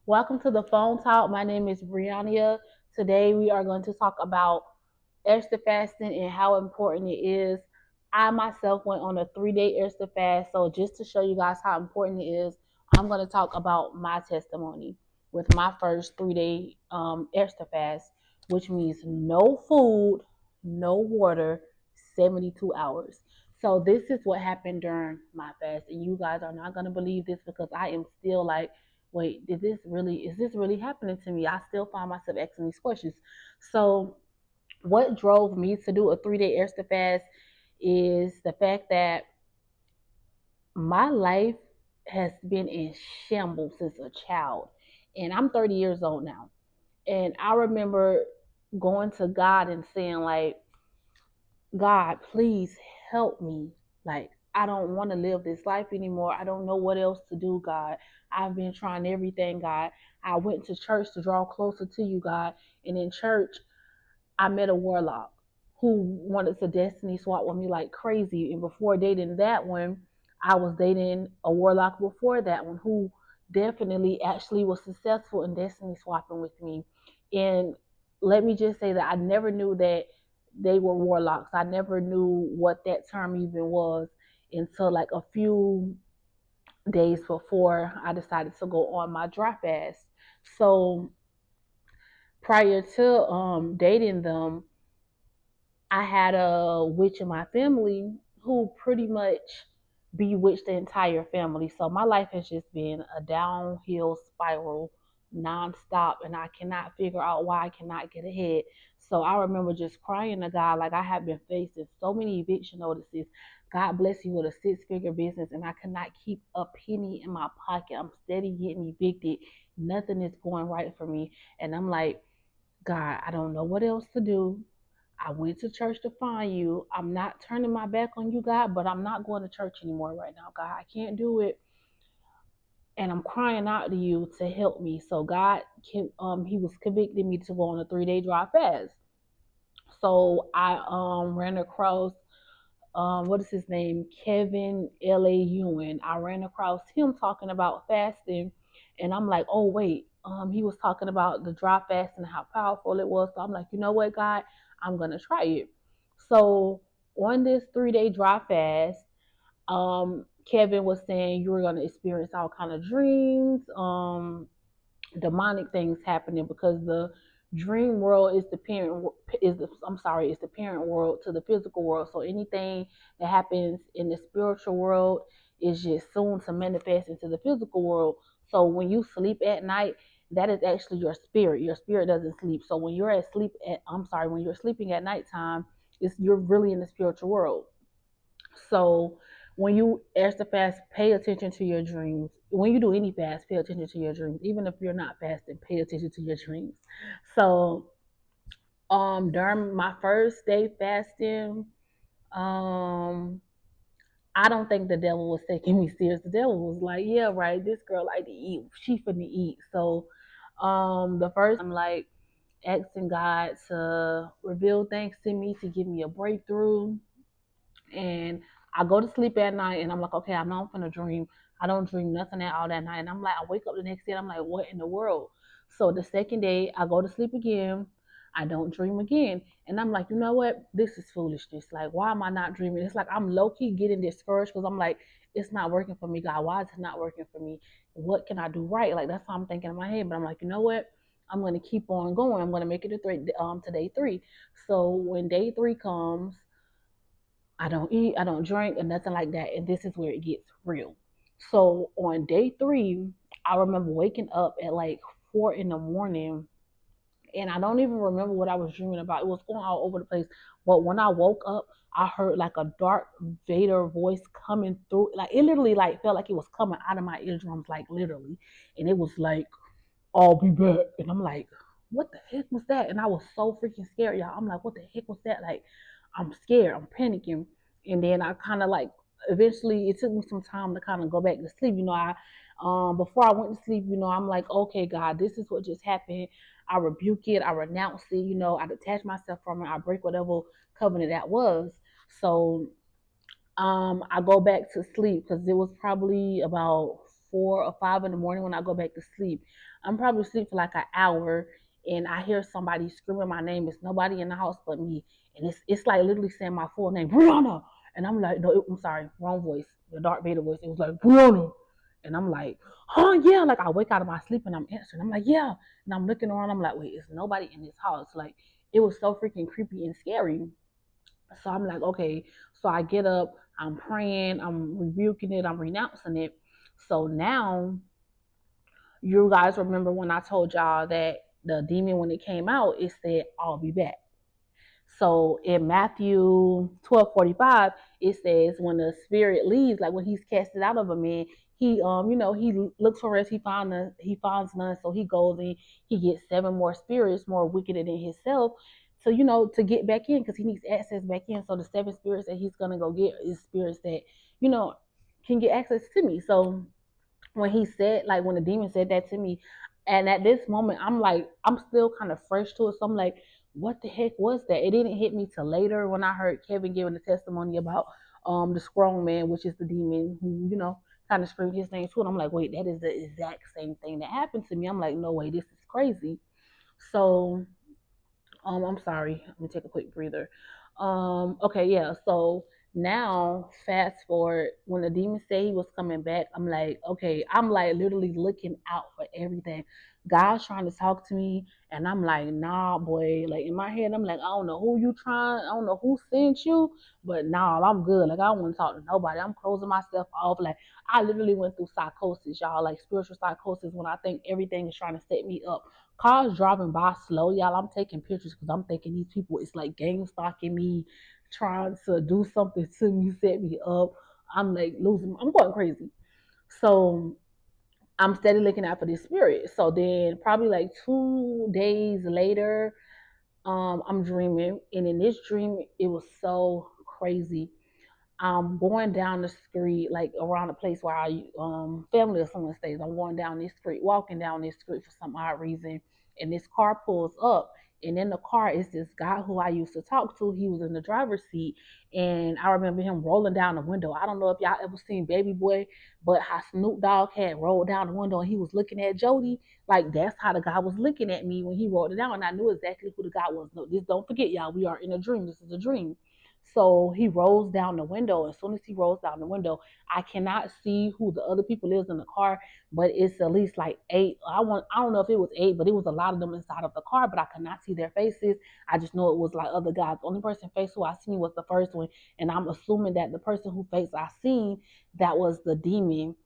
Welcome to the phone talk. My name is Brianna. Today we are going to talk about extra fasting and how important it is. I myself went on a 3 day extra fast. So just to show you guys how important it is, I'm going to talk about my testimony with my first 3 day extra fast, which means no food, no water, 72 hours. So this is what happened during my fast, and you guys are not going to believe this because I am still like, wait, is this really happening to me? I still find myself asking these questions. So what drove me to do a 3 day extra fast is the fact that my life has been in shambles since a child. And I'm 30 years old now. And I remember going to God and saying, like, God, please help me. Like, I don't want to live this life anymore. I don't know what else to do, God. I've been trying everything, God. I went to church to draw closer to you, God. And in church, I met a warlock who wanted to destiny swap with me like crazy. And before dating that one, I was dating a warlock before that one who definitely actually was successful in destiny swapping with me. And let me just say that I never knew that they were warlocks. I never knew what that term even was until like a few days before I decided to go on my dry fast. So prior to dating them, I had a witch in my family who pretty much bewitched the entire family. So my life has just been a downhill spiral nonstop, and I cannot figure out why I cannot get ahead. So I remember just crying to God, like I have been facing so many eviction notices. God bless you with a 6 figure business, and I cannot keep a penny in my pocket. I'm steady getting evicted. Nothing is going right for me. And I'm like, God, I don't know what else to do. I went to church to find you. I'm not turning my back on you, God, but I'm not going to church anymore right now, God. I can't do it. And I'm crying out to you to help me. So God, he was convicting me to go on a 3 day dry fast. So I ran across what is his name? Kevin L.A. Ewan. I ran across him talking about fasting, and I'm like, oh wait, he was talking about the dry fast and how powerful it was. So I'm like, you know what, God, I'm gonna try it. So on this 3 day dry fast, Kevin was saying you were gonna experience all kind of dreams, demonic things happening because the dream world is the parent is the I'm sorry, it's the parent world to the physical world. So anything that happens in the spiritual world is just soon to manifest into the physical world. So when you sleep at night, that is actually your spirit. Your spirit doesn't sleep. So when you're asleep at I'm sorry, when you're sleeping at nighttime, it's you're really in the spiritual world. So when you ask the fast, pay attention to your dreams. When you do any fast, pay attention to your dreams. Even if you're not fasting, pay attention to your dreams. So during my first day fasting, um I don't think the devil was taking me serious. The devil was like, yeah, right, this girl like to eat. She finna eat. So the first I'm like asking God to reveal things to me to give me a breakthrough, and I go to sleep at night and I'm like, okay, I know I'm gonna dream. I don't dream nothing at all that night. And I'm like, I wake up the next day and I'm like, what in the world? So the second day I go to sleep again. I don't dream again. And I'm like, you know what? This is foolishness. Like, why am I not dreaming? It's like I'm low key getting discouraged because I'm like, it's not working for me, God. Why is it not working for me? What can I do right? Like, that's how I'm thinking in my head. But I'm like, you know what? I'm gonna keep on going. I'm gonna make it to day three. So when day three comes, I don't eat, I don't drink, and nothing like that. And this is where it gets real. So on day three, I remember waking up at like 4 in the morning, and I don't even remember what I was dreaming about. It was going all over the place. But when I woke up, I heard like a dark Vader voice coming through. Like it literally like felt like it was coming out of my eardrums, like literally. And it was like, I'll be back. And I'm like, what the heck was that? And I was so freaking scared, y'all. I'm like, what the heck was that? Like, I'm scared. I'm panicking. And then I kind of like, eventually, it took me some time to kind of go back to sleep. Before I went to sleep, I'm like, okay, God, this is what just happened. I rebuke it. I renounce it. I detach myself from it. I break whatever covenant that was. So, I go back to sleep because it was probably about 4 or 5 in the morning when I go back to sleep. I'm probably asleep for like an hour, and I hear somebody screaming my name. It's nobody in the house but me, and it's like literally saying my full name, Brianna. And I'm like, no, I'm sorry, wrong voice, the Darth Vader voice. It was like, Brianna. And I'm like, oh yeah, like I wake out of my sleep and I'm answering. I'm like, yeah. And I'm looking around, I'm like, wait, it's nobody in this house. Like, it was so freaking creepy and scary. So I'm like, okay. So I get up, I'm praying, I'm rebuking it, I'm renouncing it. So now you guys remember when I told y'all that the demon, when it came out, it said, I'll be back. So in Matthew 12:45, it says when the spirit leaves, like when he's casted out of a man, he looks for rest, he finds none, so he goes and he gets seven more spirits more wicked than himself. So to get back in, because he needs access back in. So the seven spirits that he's gonna go get is spirits that, you know, can get access to me. So when he said, like when the demon said that to me, and at this moment I'm like, I'm still kind of fresh to it. So I'm like, what the heck was that? It didn't hit me till later when I heard Kevin giving the testimony about the strong man, which is the demon who, kind of screamed his name too. And I'm like, wait, that is the exact same thing that happened to me. I'm like, no way, this is crazy. So I'm sorry. Let me take a quick breather. Okay, yeah. So now, fast forward, when the demon said he was coming back, I'm like, okay, I'm like literally looking out for everything. God's trying to talk to me, and I'm like, nah, boy. Like in my head, I'm like, I don't know who you trying, I don't know who sent you, but nah, I'm good. Like I don't want to talk to nobody. I'm closing myself off. Like I literally went through psychosis, y'all, like spiritual psychosis, when I think everything is trying to set me up. Cars driving by slow, y'all. I'm taking pictures because I'm thinking these people, it's like gang stalking me, trying to do something to me, set me up. I'm like losing, I'm going crazy. So I'm steady looking out for this spirit. So then probably like 2 days later, I'm dreaming. And in this dream, it was so crazy. I'm going down the street, like around the place where I family or someone stays. I'm going down this street, walking down this street for some odd reason, and this car pulls up. And in the car is this guy who I used to talk to. He was in the driver's seat, and I remember him rolling down the window. I don't know if y'all ever seen Baby Boy, but how Snoop Dogg had rolled down the window and he was looking at Jody. Like that's how the guy was looking at me when he rolled it down, and I knew exactly who the guy was. No, just don't forget, y'all. We are in a dream. This is a dream. So he rolls down the window. As soon as he rolls down the window, I cannot see who the other people is in the car, but it's at least like eight. I don't know if it was eight, but it was a lot of them inside of the car, but I could not see their faces. I just know it was like other guys. The only person face who I seen was the first one, and I'm assuming that the person who face I seen, that was the demon.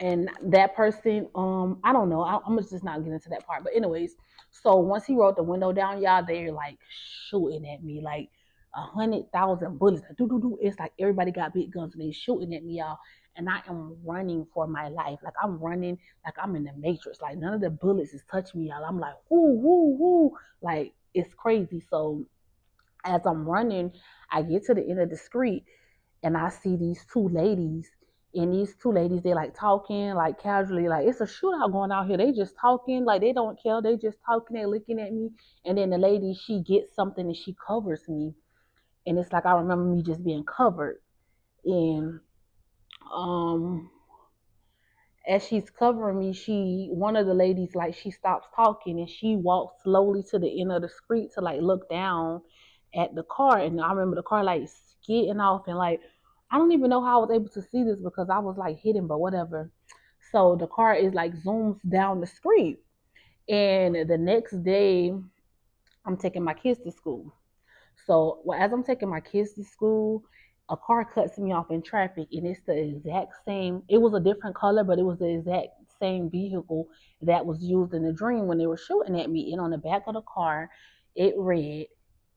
And that person, I don't know. I'm gonna just not get into that part. But anyways, so once he rolled the window down, y'all, they're like shooting at me like 100,000 bullets. Do do do. It's like everybody got big guns and they shooting at me, y'all. And I am running for my life. Like I'm running like I'm in the Matrix. Like none of the bullets is touching me, y'all. I'm like whoo whoo whoo. Like it's crazy. So as I'm running, I get to the end of the street and I see these two ladies. And these two ladies, they like talking, like casually, like it's a shootout going out here. They just talking, like they don't care. They just talking, they looking at me. And then the lady, she gets something and she covers me. And it's like I remember me just being covered. And um as she's covering me, one of the ladies, like she stops talking and she walks slowly to the end of the street to like look down at the car. And I remember the car like skidding off, and like I don't even know how I was able to see this because I was like hidden, but whatever. So the car is like zooms down the street. And the next day I'm taking my kids to school. So as I'm taking my kids to school, a car cuts me off in traffic, and it's the exact same. It was a different color, but it was the exact same vehicle that was used in the dream when they were shooting at me. And on the back of the car, it read,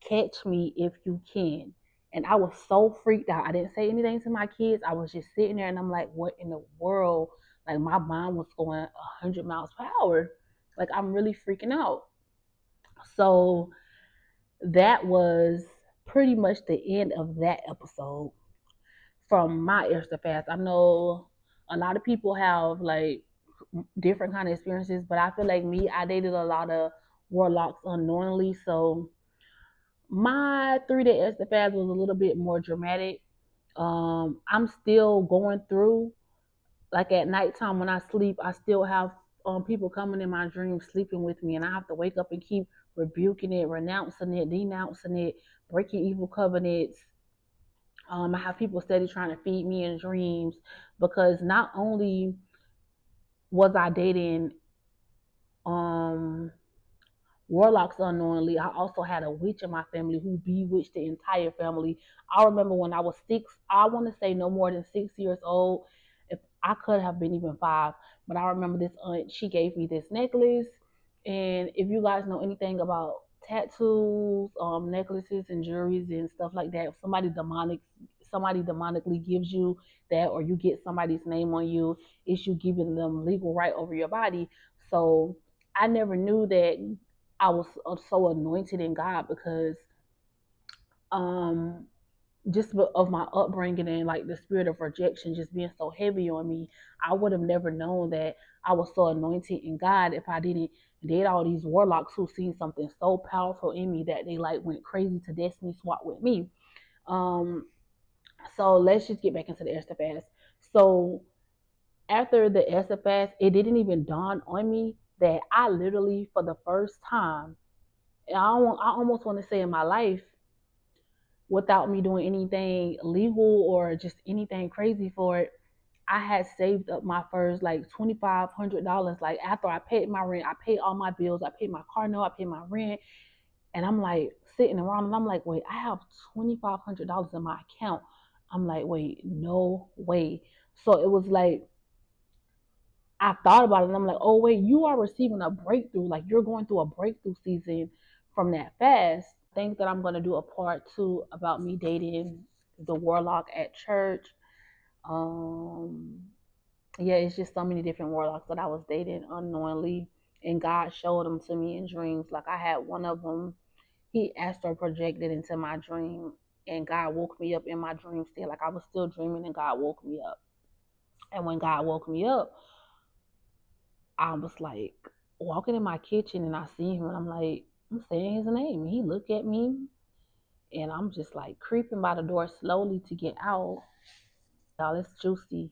"Catch me if you can." And I was so freaked out. I didn't say anything to my kids. I was just sitting there, and I'm like, "What in the world?" Like my mind was going 100 miles per hour. Like I'm really freaking out. So that was pretty much the end of that episode from my Esther fast. I know a lot of people have like different kind of experiences, but I feel like me, I dated a lot of warlocks unknowingly. So my 3 day Esther fast was a little bit more dramatic. I'm still going through like at nighttime when I sleep, I still have people coming in my dreams sleeping with me, and I have to wake up and keep rebuking it, renouncing it, denouncing it, breaking evil covenants. I have people steady trying to feed me in dreams because not only was I dating um warlocks unknowingly, I also had a witch in my family who bewitched the entire family. I remember when I was six, I want to say no more than 6 years old. If I could have been even five, but I remember this aunt, she gave me this necklace. And if you guys know anything about tattoos, necklaces and jewelries and stuff like that, if somebody demonically gives you that, or you get somebody's name on you, it's you giving them legal right over your body. So I never knew that I was so anointed in God because um just of my upbringing and like the spirit of rejection just being so heavy on me, I would have never known that I was so anointed in God if I didn't date all these warlocks who seen something so powerful in me that they like went crazy to destiny swap with me. Um, so let's just get back into the Esther fast. So after the Esther fast, it didn't even dawn on me that I literally for the first time, I almost want to say in my life, without me doing anything legal or just anything crazy for it, I had saved up my first like $2,500. Like after I paid my rent, I paid all my bills, I paid my car note, I paid my rent, and I'm like sitting around and I'm like, wait, I have $2,500 in my account. I'm like, wait, no way. So it was like I thought about it and I'm like, oh wait, you are receiving a breakthrough. Like you're going through a breakthrough season from that fast. I think that I'm gonna do a part two about me dating the warlock at church. Um yeah, it's just so many different warlocks that I was dating unknowingly, and God showed them to me in dreams. Like I had one of them, he astral projected into my dream, and God woke me up in my dream still. Like I was still dreaming, and God woke me up. And when God woke me up, I was like walking in my kitchen, and I see him, and I'm like, I'm saying his name. And he looked at me, and I'm just like creeping by the door slowly to get out. Y'all, it's juicy.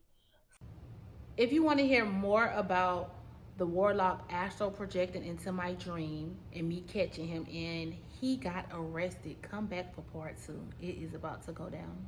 If you want to hear more about the warlock astral projecting into my dream and me catching him and he got arrested, come back for part two. It is about to go down.